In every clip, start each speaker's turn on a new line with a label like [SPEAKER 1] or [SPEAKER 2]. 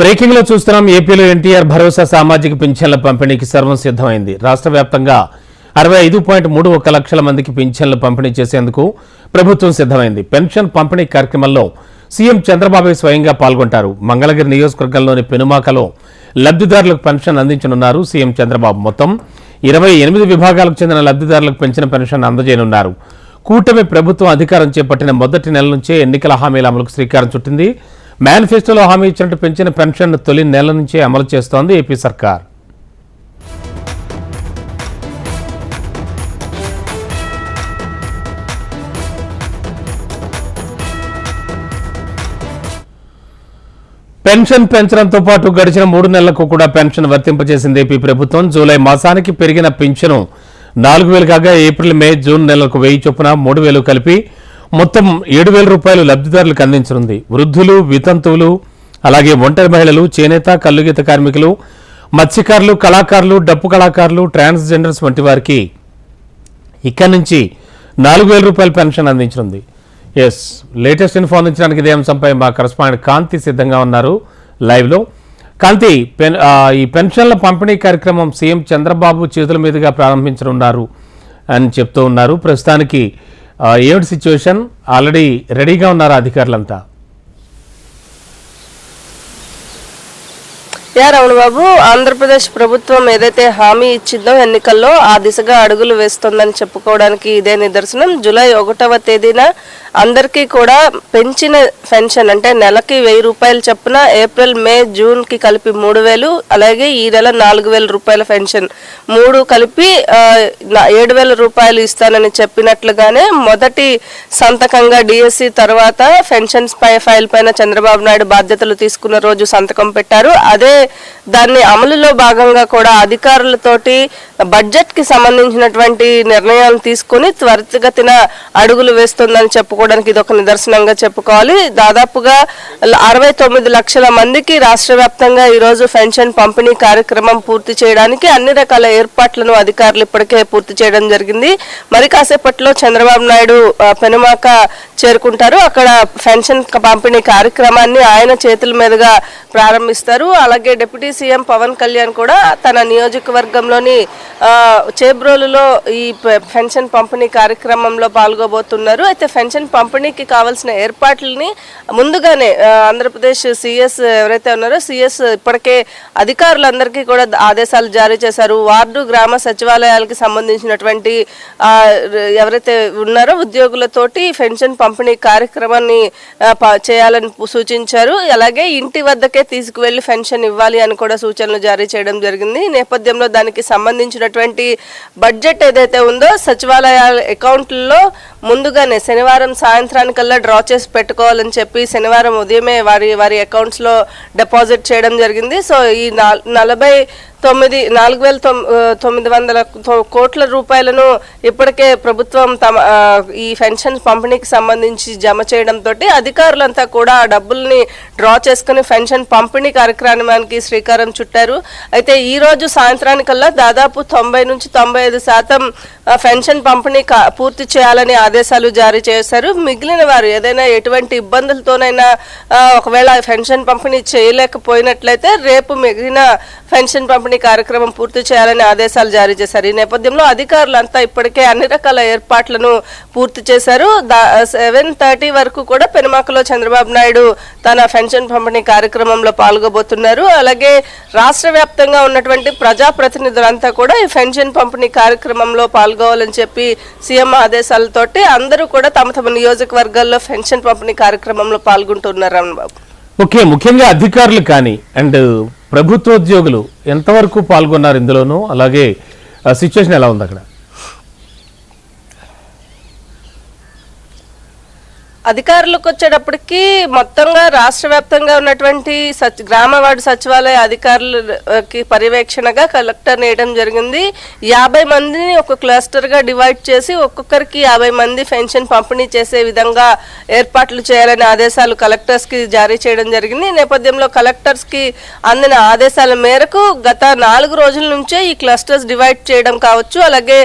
[SPEAKER 1] Breaking లో చూస్తున్నాం. ఏపీలో ఎన్టీఆర్ భరోసా సామాజిక పింఛన్ల పంపిణీకి సర్వం సిద్ధమైంది. రాష్ట్ర వ్యాప్తంగా 65.31 లక్షల మందికి పింఛన్లు పంపిణీ చేసేందుకు ప్రభుత్వం సిద్ధమైంది. పెన్షన్ పంపిణీ కార్యక్రమంలో సీఎం చంద్రబాబు స్వయంగా పాల్గొంటారు. మంగళగిరి నియోజకవర్గంలోని పెనుమాకలో లబ్ధిదారులకు పెన్షన్ అందించనున్నారు సీఎం చంద్రబాబు. మొత్తం 28 విభాగాలకు చెందిన లబ్ధిదారులకు పెంచిన పెన్షన్ అందజేయనున్నారు. కూటమి ప్రభుత్వం అధికారం చేపట్టిన మొదటి నెల నుంచే ఎన్నికల హామీల అమలుకు శ్రీకారం చుట్టింది. మేనిఫెస్టోలో హామీ ఇచ్చినట్టు పెంచిన పెన్షన్ తొలి నెల నుంచే అమలు చేస్తోంది ఏపీ సర్కార్. పెన్షన్ పెంచడంతో పాటు గడిచిన 3 నెలలకు కూడా పెన్షన్ వర్తింపజేసింది ఏపీ ప్రభుత్వం. జూలై మాసానికి పెరిగిన పింఛను 4,000 కాగా ఏప్రిల్, మే, జూన్ నెలలకు 1000 చొప్పున 3,000 కలిపి మొత్తం 7,000 రూపాయలు లబ్ధిదారులకు అందించనుంది. వృద్ధులు, వితంతువులు, అలాగే ఒంటరి మహిళలు, చేనేత, కల్లుగీత కార్మికులు, మత్స్యకారులు, కళాకారులు, డప్పు కళాకారులు, ట్రాన్స్జెండర్స్ వంటి వారికి ఇక్కడి నుంచి 4,000 రూపాయల పెన్షన్ అందించనుంది. లేటెస్ట్ ఇన్ఫో అందించడానికి ఇదే అంశంపై మా కరెస్పాండెంట్ కాంతి సిద్ధంగా ఉన్నారు లైవ్లో. కాంతి, ఈ పెన్షన్ల పంపిణీ కార్యక్రమం సీఎం చంద్రబాబు చేతుల మీదుగా ప్రారంభించనున్నారు అని చెప్తూ ఉన్నారు. ప్రస్తుతానికి ఏమిటి సిచ్యువేషన్? ఆల్రెడీ రెడీగా ఉన్నారు అధికారులంతా?
[SPEAKER 2] రమణ బాబు, ఆంధ్రప్రదేశ్ ప్రభుత్వం ఏదైతే హామీ ఇచ్చిందో ఎన్నికల్లో ఆ దిశగా అడుగులు వేస్తోందని చెప్పుకోవడానికి ఇదే నిదర్శనం. జూలై 1వ తేదీన అందరికీ కూడా పెంచిన పెన్షన్ అంటే నెలకి 1000 రూపాయలు చొప్పున ఏప్రిల్, మే, జూన్ కి కలిపి 3,000, అలాగే ఈ నెల 4,000 రూపాయల పెన్షన్ 3 కలిపి 7,000 రూపాయలు ఇస్తానని చెప్పినట్లుగానే మొదటి సంతకంగా డిఎస్సి తర్వాత పెన్షన్స్ ఫైల్ పైన చంద్రబాబు నాయుడు బాధ్యతలు తీసుకున్న రోజు సంతకం పెట్టారు. అదే దాన్ని అమలులో భాగంగా కూడా అధికారులతోటి బడ్జెట్ కి సంబంధించినటువంటి నిర్ణయాలు తీసుకుని త్వరితగతిన అడుగులు వేస్తుందని చెప్పుకోవడానికి ఇది ఒక నిదర్శనంగా చెప్పుకోవాలి. దాదాపుగా 69 లక్షల మందికి రాష్ట్ర వ్యాప్తంగా ఈరోజు పెన్షన్ పంపిణీ కార్యక్రమం పూర్తి చేయడానికి అన్ని రకాల ఏర్పాట్లను అధికారులు ఇప్పటికే పూర్తి చేయడం జరిగింది. మరి కాసేపట్లో చంద్రబాబు నాయుడు పెనుమాక చేరుకుంటారు. అక్కడ పెన్షన్ పంపిణీ కార్యక్రమాన్ని ఆయన చేతుల మీదుగా ప్రారంభిస్తారు. అలాగే డిప్యూటీ సీఎం పవన్ కళ్యాణ్ కూడా తన నియోజకవర్గంలోని చేబ్రోలులో ఈ పెన్షన్ పంపిణీ కార్యక్రమంలో పాల్గొబోతున్నారు. అయితే పెన్షన్ పంపిణీకి కావాల్సిన ఏర్పాట్లని ముందుగానే ఆంధ్రప్రదేశ్ సిఎస్ ఎవరైతే ఉన్నారో సిఎస్ ఇప్పటికే అధికారులందరికీ కూడా ఆదేశాలు జారీ చేశారు. వార్డు, గ్రామ సచివాలయాలకి సంబంధించినటువంటి ఎవరైతే ఉన్నారో ఉద్యోగులతోటి పెన్షన్ పంపిణీ కార్యక్రమాన్ని చేయాలని సూచించారు. అలాగే ఇంటి వద్దకే తీసుకువెళ్లి పెన్షన్ ఇవ్వాలి అని కూడా సూచనలు జారీ చేయడం జరిగింది. ఈ నేపథ్యంలో దానికి సంబంధించినటువంటి బడ్జెట్ ఏదైతే ఉందో సచివాలయాల అకౌంట్లలో ముందుగానే శనివారం సాయంత్రానికల్లా డ్రా చేసి పెట్టుకోవాలని చెప్పి శనివారం ఉదయమే వారి అకౌంట్స్ లో డిపాజిట్ చేయడం జరిగింది. సో ఈ 4,900 కోట్ల రూపాయలను ఇప్పటికే ప్రభుత్వం ఈ పెన్షన్ పంపిణీకి సంబంధించి జమ చేయడంతో అధికారులంతా కూడా ఆ డబ్బుల్ని డ్రా చేసుకుని పెన్షన్ పంపిణీ కార్యక్రమానికి శ్రీకారం చుట్టారు. అయితే ఈ రోజు సాయంత్రానికల్లా దాదాపు 90 నుంచి 95% పెన్షన్ పంపిణీ పూర్తి చేయాలని ఆదేశాలు జారీ చేశారు. మిగిలిన వారు ఏదైనా ఎటువంటి ఇబ్బందులతోనైనా ఒకవేళ పెన్షన్ పంపిణీ చేయలేకపోయినట్లయితే రేపు మిగిలిన పెన్షన్ పంపిణీ కార్యక్రమం పూర్తి చేయాలని ఆదేశాలు జారీ చేశారు. ఈ నేపథ్యంలో అధికారులంతా ఇప్పటికే అన్ని రకాల ఏర్పాట్లను పూర్తి చేశారు. 7:30 వరకు కూడా పెనుమాకలో చంద్రబాబు నాయుడు తన పెన్షన్ పంపిణీ కార్యక్రమంలో పాల్గొబోతున్నారు. అలాగే రాష్ట్ర వ్యాప్తంగా ఉన్నటువంటి ప్రజాప్రతినిధులంతా కూడా ఈ పెన్షన్ పంపిణీ కార్యక్రమంలో పాల్గొవాలని చెప్పి సీఎం ఆదేశాలతోటి అందరూ కూడా తమ తమ నియోజకవర్గాల్లో పెన్షన్ పంపిణీ కార్యక్రమంలో పాల్గొంటున్నారు. రమణ బాబు,
[SPEAKER 1] ముఖ్యంగా అధికారులు కానీ అండ్ ప్రభుత్వోద్యోగులు ఎంతవరకు పాల్గొన్నారు ఇందులోనూ? అలాగే సిచ్యువేషన్ ఎలా ఉంది అక్కడ?
[SPEAKER 2] అధికారులకు వచ్చేటప్పటికి మొత్తంగా రాష్ట్ర వ్యాప్తంగా ఉన్నటువంటి గ్రామ వార్డు సచివాలయ అధికారులకి పర్యవేక్షణగా కలెక్టర్ నేయడం జరిగింది. 50 మందిని ఒక క్లస్టర్ గా డివైడ్ చేసి ఒక్కొక్కరికి 50 మంది పెన్షన్ పంపిణీ చేసే విధంగా ఏర్పాట్లు చేయాలని ఆదేశాలు కలెక్టర్స్ కి జారీ చేయడం జరిగింది. ఈ నేపథ్యంలో కలెక్టర్స్ కి అందిన ఆదేశాల మేరకు గత 4 రోజుల నుంచే ఈ క్లస్టర్స్ డివైడ్ చేయడం కావచ్చు, అలాగే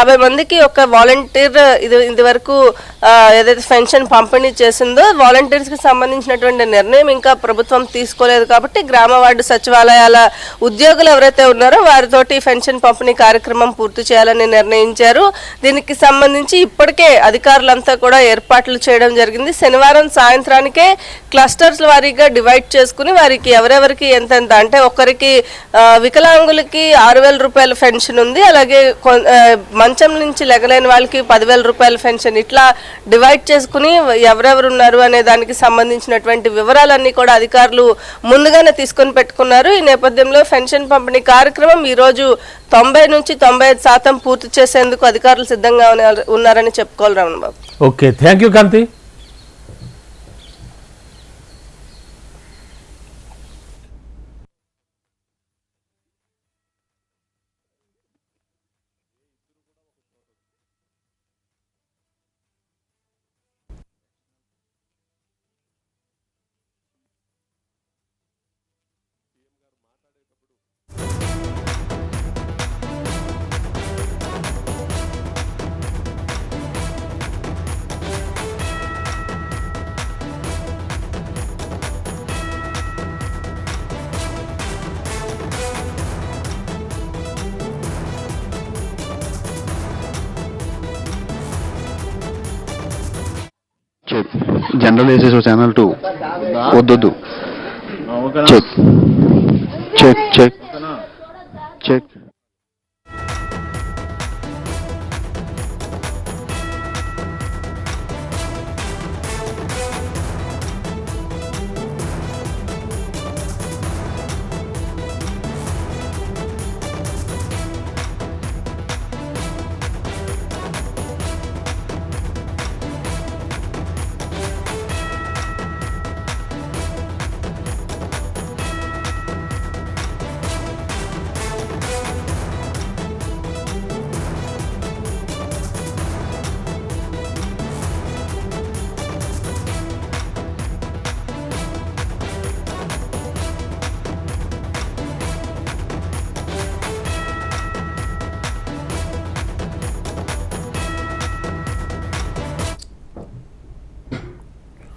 [SPEAKER 2] 50 మందికి ఒక వాలంటీర్ ఇది వరకు ఏదైతే పెన్షన్ పంపిణీ చేసిందో వాలంటీర్స్కి సంబంధించినటువంటి నిర్ణయం ఇంకా ప్రభుత్వం తీసుకోలేదు కాబట్టి గ్రామ వార్డు సచివాలయాల ఉద్యోగులు ఎవరైతే ఉన్నారో వారితోటి పెన్షన్ పంపిణీ కార్యక్రమం పూర్తి చేయాలని నిర్ణయించారు. దీనికి సంబంధించి ఇప్పటికే అధికారులంతా కూడా ఏర్పాట్లు చేయడం జరిగింది. శనివారం సాయంత్రానికే క్లస్టర్స్ వారీగా డివైడ్ చేసుకుని వారికి ఎవరెవరికి ఎంతెంత అంటే ఒకరికి వికలాంగులకి 6,000 రూపాయల పెన్షన్ ఉంది, అలాగే మంచం నుంచి లెగలేని వాళ్ళకి 10,000 రూపాయల పెన్షన్, ఇట్లా డివైడ్ చేసుకుని ఎవరెవరు ఉన్నారు అనే దానికి సంబంధించినటువంటి వివరాలన్నీ కూడా అధికారులు ముందుగానే తీసుకొని పెట్టుకున్నారు. ఈ నేపథ్యంలో పెన్షన్ పంపిణీ కార్యక్రమం ఈ రోజు 90 నుంచి 95% పూర్తి చేసేందుకు అధికారులు సిద్ధంగా ఉన్నారని చెప్పుకోవాలి. Ramana Babu.
[SPEAKER 1] Okay, thank you Kanthi.
[SPEAKER 3] General SSO channel 2 वद्दొద్దు చెక్ చెక్ చెక్ చెక్